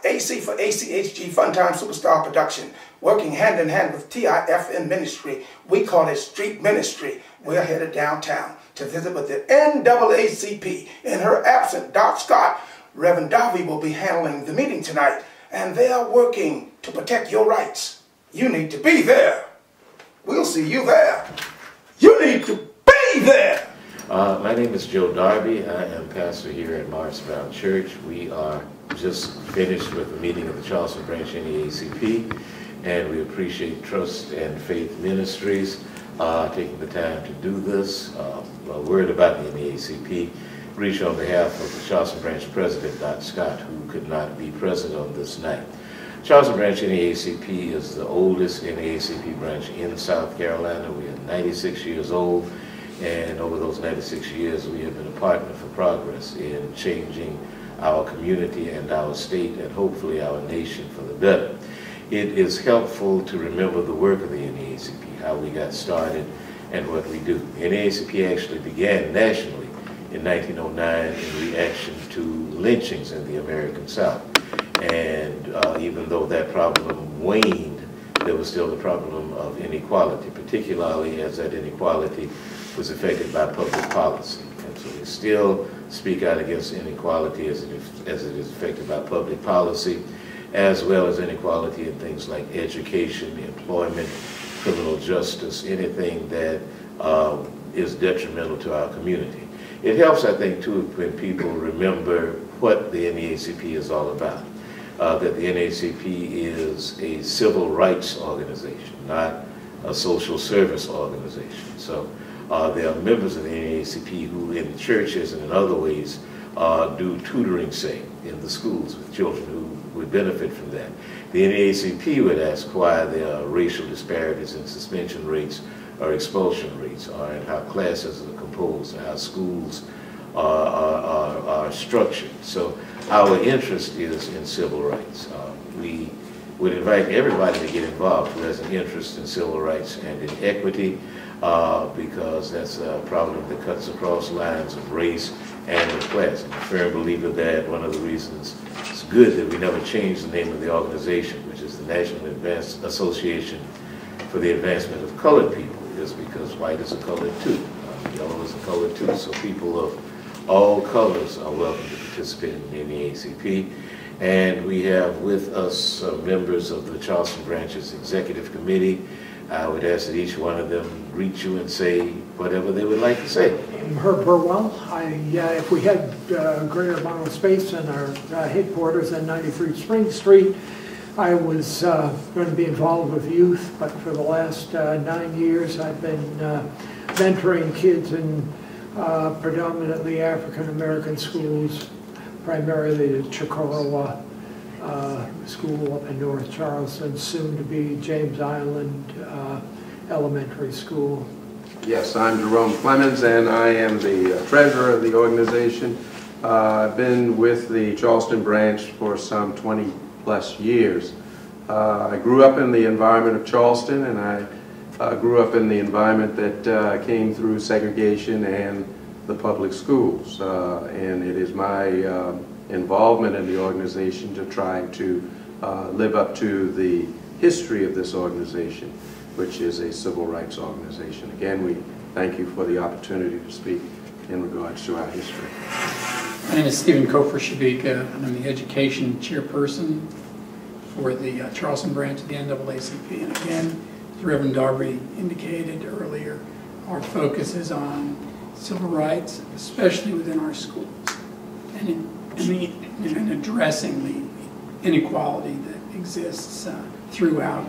AC for ACHG Funtime Superstar Production, working hand in hand with TIFN Ministry. We call it Street Ministry. We're headed downtown to visit with the NAACP. In her absence, Doc Scott, Reverend Darby will be handling the meeting tonight, and they are working to protect your rights. You need to be there. We'll see you there. You need to be there. My name is Joe Darby. I am pastor here at Morris Brown Church. We are just finished with the meeting of the Charleston Branch NAACP, and we appreciate Trust and Faith Ministries taking the time to do this. A word about the NAACP. Reach on behalf of the Charleston Branch President, Doc Scott, who could not be present on this night. Charleston Branch NAACP is the oldest NAACP branch in South Carolina. We are 96 years old, and over those 96 years we have been a partner for progress in changing our community and our state and hopefully our nation for the better. It is helpful to remember the work of the NAACP, how we got started and what we do. The NAACP actually began nationally in 1909 in reaction to lynchings in the American South. And even though that problem waned, there was still the problem of inequality, particularly as that inequality was affected by public policy. And so we still speak out against inequality as it is affected by public policy, as well as inequality in things like education, employment, criminal justice, anything that is detrimental to our community. It helps, I think, too, when people remember what the NAACP is all about. That the NAACP is a civil rights organization, not a social service organization. So there are members of the NAACP who in churches and in other ways do tutoring, say, in the schools with children who would benefit from that. The NAACP would ask why there are racial disparities in suspension rates or expulsion rates, or in how classes are composed, and how schools are structured. So our interest is in civil rights. We would invite everybody to get involved who has an interest in civil rights and in equity, because that's a problem that cuts across lines of race and of class. I'm a firm believer that one of the reasons it's good that we never changed the name of the organization, which is the National Association for the Advancement of Colored People, is because white is a colored too, yellow is a colored too, so people of all colors are welcome to participate in the NAACP. And we have with us members of the Charleston Branch's Executive Committee. I would ask that each one of them reach you and say whatever they would like to say. I'm Herb Burwell. If we had a greater amount of space in our headquarters on 93 Spring Street, I was going to be involved with youth, but for the last 9 years I've been mentoring kids in predominantly African-American schools, primarily the Chicorowa School up in North Charleston, soon to be James Island Elementary School. Yes, I'm Jerome Clemens, and I am the treasurer of the organization. I've been with the Charleston branch for some 20+ years. I grew up in the environment of Charleston, and I grew up in the environment that came through segregation and the public schools. And it is my involvement in the organization to try to live up to the history of this organization, which is a civil rights organization. Again, we thank you for the opportunity to speak in regards to our history. My name is Stephen Kofer-Shabika, and I'm the education chairperson for the Charleston branch of the NAACP. And again, as Reverend Darby indicated earlier, our focus is on civil rights, especially within our schools, and in addressing the inequality that exists throughout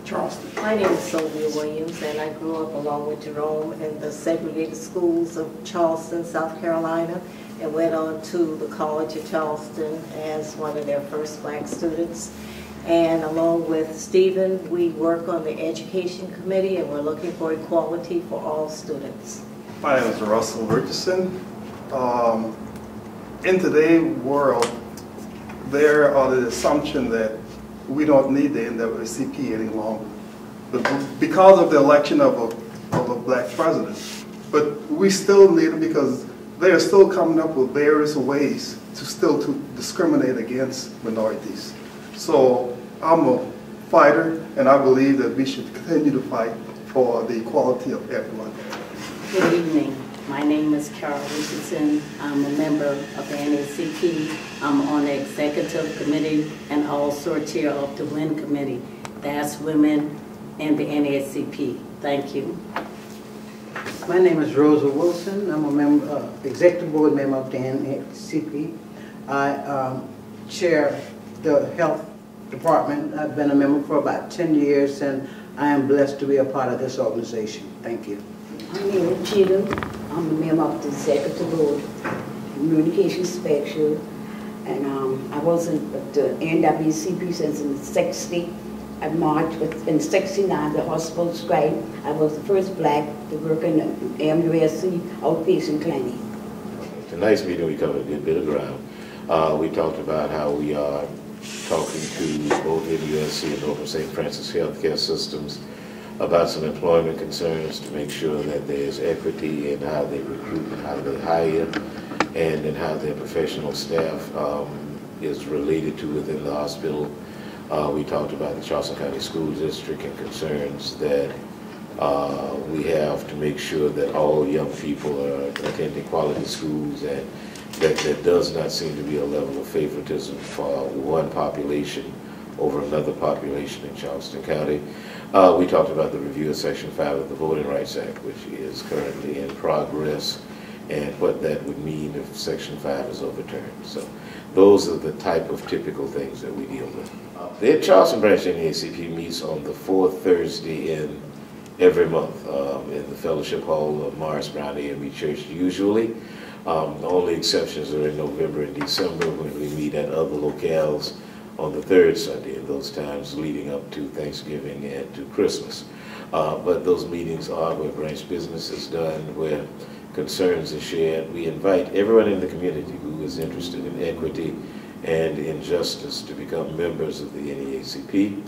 Charleston. My name is Sylvia Williams, and I grew up along with Jerome in the segregated schools of Charleston, South Carolina, and went on to the College of Charleston as one of their first black students. And along with Stephen, we work on the education committee, and we're looking for equality for all students. My name is Russell Richardson. In today's world, there are the assumption that we don't need the NAACP any longer, but because of the election of a black president. But we still need it because they are still coming up with various ways to discriminate against minorities. So I'm a fighter, and I believe that we should continue to fight for the equality of everyone. Good evening. My name is Carol Richardson. I'm a member of the NAACP. I'm on the executive committee and also chair of the WIN committee. That's women in the NAACP. Thank you. My name is Rosa Wilson. I'm a member, executive board member of the NAACP. I chair the health department. I've been a member for about 10 years, and I am blessed to be a part of this organization. Thank you. I'm Mary Cheatham. I'm a member of the executive board, communication special, and I was in the NAACP since in '60. I marched in '69, the hospital strike. I was the first black to work in the MUSC outpatient clinic. Tonight's meeting we covered a good bit of ground. We talked about how we are talking to both NUSC and Norfolk St. Francis healthcare systems about some employment concerns to make sure that there's equity in how they recruit and how they hire, and in how their professional staff is related to within the hospital. We talked about the Charleston County School District and concerns that we have to make sure that all young people are attending quality schools, and that there does not seem to be a level of favoritism for one population over another population in Charleston County. We talked about the review of Section 5 of the Voting Rights Act, which is currently in progress, and what that would mean if Section 5 is overturned. So those are the type of typical things that we deal with. The Charleston Branch NAACP meets on the fourth Thursday in every month in the Fellowship Hall of Morris Brown AME Church usually. The only exceptions are in November and December when we meet at other locales on the third Sunday, in those times leading up to Thanksgiving and to Christmas. But those meetings are where branch business is done, where concerns are shared. We invite everyone in the community who is interested in equity and in justice to become members of the NAACP.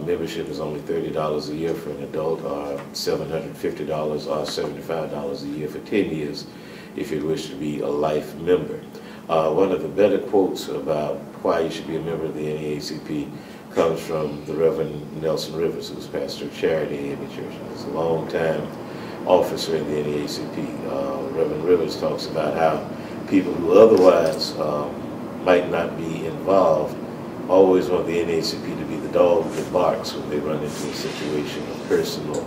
Membership is only $30 a year for an adult, or $750 or $75 a year for 10 years if you wish to be a life member. One of the better quotes about why you should be a member of the NAACP comes from the Reverend Nelson Rivers, who's pastor of Charity AME Church. He's a long-time officer in the NAACP. Reverend Rivers talks about how people who otherwise might not be involved always want the NAACP to be the dog that barks when they run into a situation of personal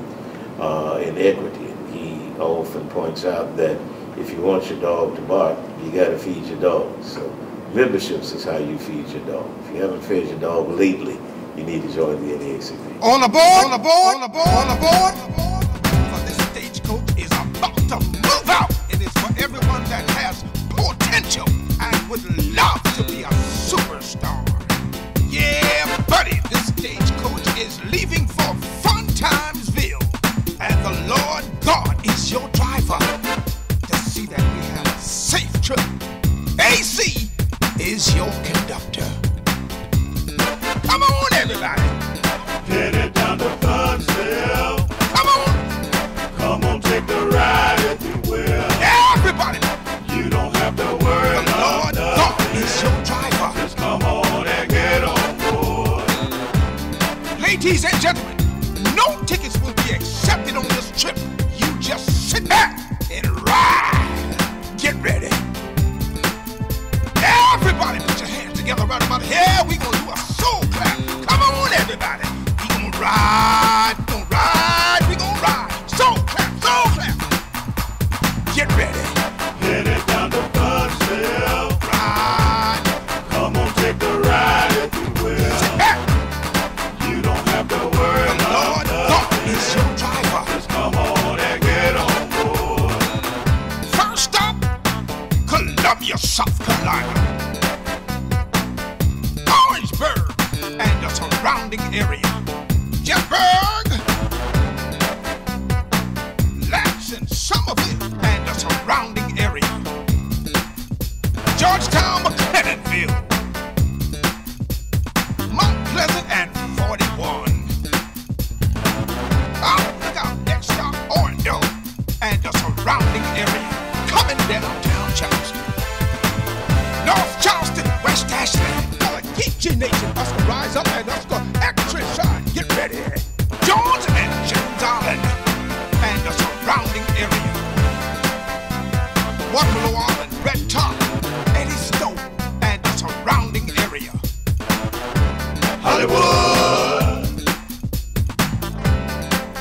inequity. And he often points out that if you want your dog to bark, you got to feed your dog. So memberships is how you feed your dog. If you haven't fed your dog lately, you need to join the NAACP. On aboard, on aboard, on aboard, on aboard. For this stagecoach is about to move out. It is for everyone that has potential and would love to be a superstar. Yeah, buddy, this stagecoach is leaving for Fun Timesville, and the Lord God is your driver. To see that we have a safe trip, AC is your conductor. Come on, everybody. Headed down to Funsville. Come on. Come on, take the ride if you will. Everybody. You don't have to worry The about Lord God is your driver. Just come on and get on board. Ladies and gentlemen, no tickets will be accepted on this trip. You just sit back and ride. Get ready. Everybody put your hands together right about here. We're going to do a soul clap. Come on, everybody. We're going to ride. We're going to ride. We're going to ride. Soul clap. Soul clap. Get ready. Headed down to Funsville. Ride. Come on, take the ride if you will. Sit back. You don't have to worry The Lord about God is your driver. Just come on and get on board. First stop, Columbia, South Carolina. Orangeburg and the surrounding area. Jettsburg, Lansing, Somerville and the surrounding area. Georgetown, McLennanville, Mount Pleasant and 41. Oh, look out, next stop, Orlando and the surrounding area. Coming downtown Charleston. Peachy Nation, us gonna rise up and us gonna extra shine. Get ready. George and James Island and the surrounding area. Waterloo Island, Red Top, Eddie Stone and the surrounding area. Hollywood,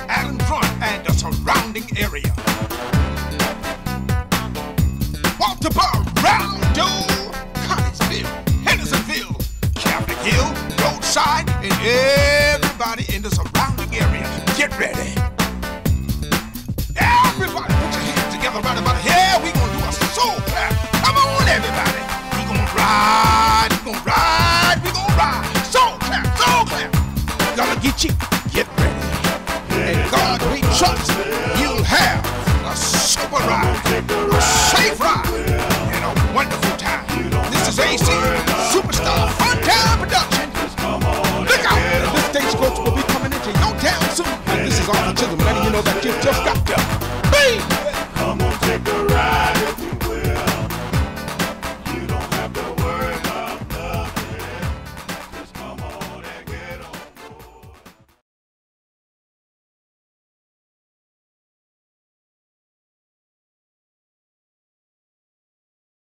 Allen Front and the surrounding area. Walterboro, Roundo, Conningsville, Hendersonville, Catholic Hill, Roadside, and everybody in the surrounding area. Get ready. Everybody put your hands together right about here. We gonna do a soul clap. Come on, everybody. We gonna ride, we gonna ride, we gonna ride. Soul clap, soul clap. Gonna get you. Get ready. And God, we trust you'll have a super ride, a safe ride, and a wonderful time. This is AC Superstar Fun Time Production. Look out! This stagecoach will be coming into your town soon. And this is all for children, letting you know that you just got to be. come on, take a ride.